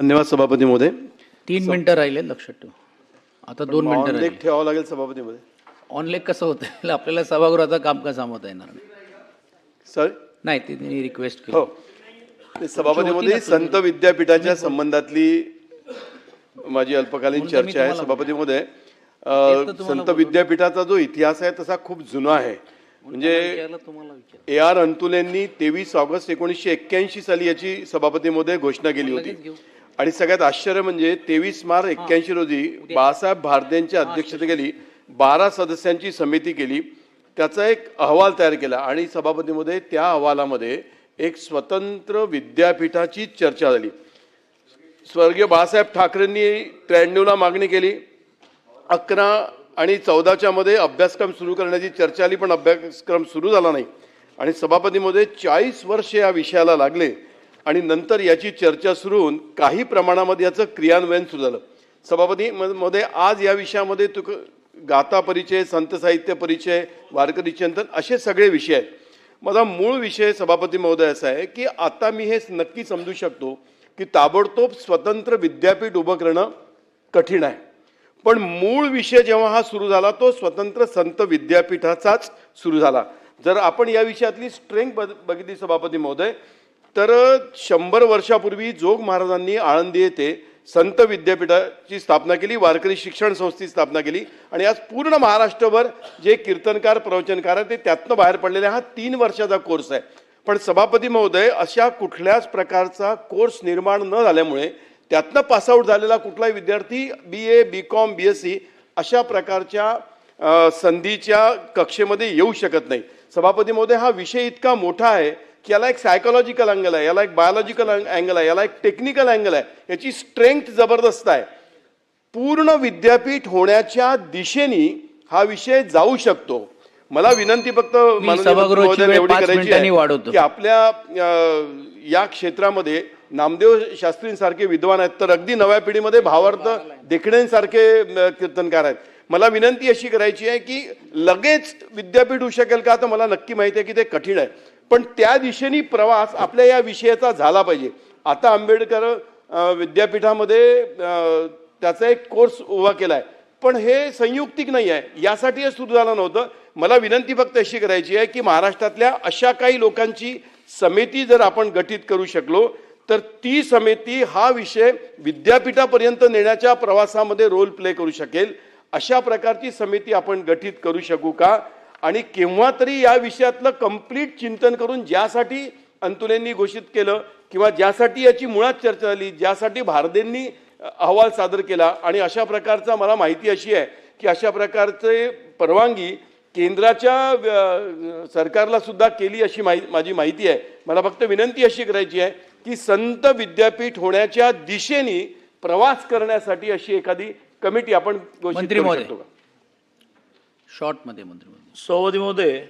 धन्यवाद सभापती महोदय. 3 मिनिटं राहिले, लक्षात ठेव. आता 2 मिनिटं ऑनलेग राहिले. ठेवावं लागेल सभापती महोदय. ऑनलेग कसं होतं आपल्याला सभागृहाचं काम का सांगता येणार नाही. सर नाही, त्यांनी रिक्वेस्ट केली. हो, ते सभापती महोदय संत विद्यापीठाच्या संबंधातली माझी अल्पकालीन चर्चा आहे. सभापती महोदय, संत विद्यापीठाचा जो इतिहास आहे तसा खूप जुना आहे. म्हणजे AR अंतुलेंनी 23 ऑगस्ट 1981 साली याची सभापती महोदय घोषणा केली होती. आणि सगळ्यात आश्चर्य म्हणजे 23 मार्च 81 रोजी बाळासाहेब भारदेंच्या अध्यक्षतेखाली 12 सदस्यांची समिती केली, त्याचा एक अहवाल तयार केला आणि सभापती महोदय त्या अहवालामध्ये एक स्वतंत्र विद्यापीठाची चर्चा झाली. स्वर्गीय बाळासाहेब ठाकरेंनी 93ला मागणी केली. 11 आणि 14च्या मध्ये अभ्यासक्रम सुरू करण्याची चर्चा आली, पण अभ्यासक्रम सुरू झाला नाही. आणि सभापती महोदय 40 वर्ष या विषयाला लागले आणि नंतर याची चर्चा सुरू होऊन काही प्रमाणामध्ये याचं क्रियान्वयन सुरू झालं. सभापती महोदय, आज या विषयामध्ये गाथा परिचय, संत साहित्य परिचय, वारकरी चिंतन असे सगळे विषय आहेत. माझा मूळ विषय सभापती महोदय असा आहे की आता मी हे नक्की समजू शकतो की ताबडतोब स्वतंत्र विद्यापीठ उभं करणं कठीण आहे, पण मूळ विषय जेव्हा हा सुरू झाला तो स्वतंत्र संत विद्यापीठाचाच सुरू झाला. जर आपण या विषयातली स्ट्रेंथ बघितली सभापती महोदय, तर 100 वर्षापूर्वी जोग महाराजांनी आळंदी येथे संत विद्यापीठाची स्थापना केली, वारकरी शिक्षण संस्थेची स्थापना केली आणि आज पूर्ण महाराष्ट्रभर जे कीर्तनकार प्रवचनकार आहेत ते त्यातनं बाहेर पडलेले. हा 3 वर्षाचा कोर्स आहे. पण सभापती महोदय, अशा कुठल्याच प्रकारचा कोर्स निर्माण न झाल्यामुळे त्यातनं पासआउट झालेला कुठलाही विद्यार्थी BA, BCom, BSc अशा प्रकारच्या संधीच्या कक्षेमध्ये येऊ शकत नाही. सभापती महोदय, हा विषय इतका मोठा आहे की याला एक सायकोलॉजिकल अँगल आहे, याला एक बायोलॉजिकल अँगल आहे, याला एक टेक्निकल अँगल आहे. याची स्ट्रेंथ जबरदस्त आहे. पूर्ण विद्यापीठ होण्याच्या दिशेने हा विषय जाऊ शकतो. मला विनंती फक्त एवढी करायची आहे की आपल्या या क्षेत्रामध्ये नामदेव शास्त्रींसारखे विद्वान आहेत, तर अगदी नव्या पिढीमध्ये भावार्थ देखणेंसारखे कीर्तनकार आहेत. मला विनंती अशी करायची आहे की लगेच विद्यापीठ होऊ शकेल का, तर मला नक्की माहिती आहे की ते कठीण आहे, पण त्या दिशेने प्रवास आपल्या या विषयाचा झाला पाहिजे. आता आंबेडकर विद्यापीठामध्ये त्याचा एक कोर्स उभा केला आहे, पण हे संयुक्तिक नाही आहे, यासाठी हे सुरू झालं नव्हतं. मला विनंती फक्त अशी करायची आहे की महाराष्ट्रातल्या अशा काही लोकांची समिती जर आपण गठीत करू शकलो तर ती समिती हा विषय विद्यापीठापर्यंत नेण्याच्या प्रवासामध्ये रोल प्ले करू शकेल. अशा प्रकारची समिती आपण गठीत करू शकू का, आणि केव्हा तरी या विषयातलं कंप्लीट चिंतन करून ज्यासाठी अंतुलेंनी घोषित केलं किंवा ज्यासाठी याची मुळात चर्चा झाली, ज्यासाठी भारदेंनी अहवाल सादर केला, आणि अशा प्रकारचा मला माहिती अशी आहे की अशा प्रकारचे परवानगी केंद्राच्या सरकारला सुद्धा केली अशी माझी माहिती आहे. मला फक्त विनंती अशी करायची आहे की संत विद्यापीठ होण्याच्या दिशेने प्रवास करण्यासाठी अशी एखादी कमिटी आपण घोषित करू शकतो का? शॉर्ट मध्ये मंत्री सभापती महोदय,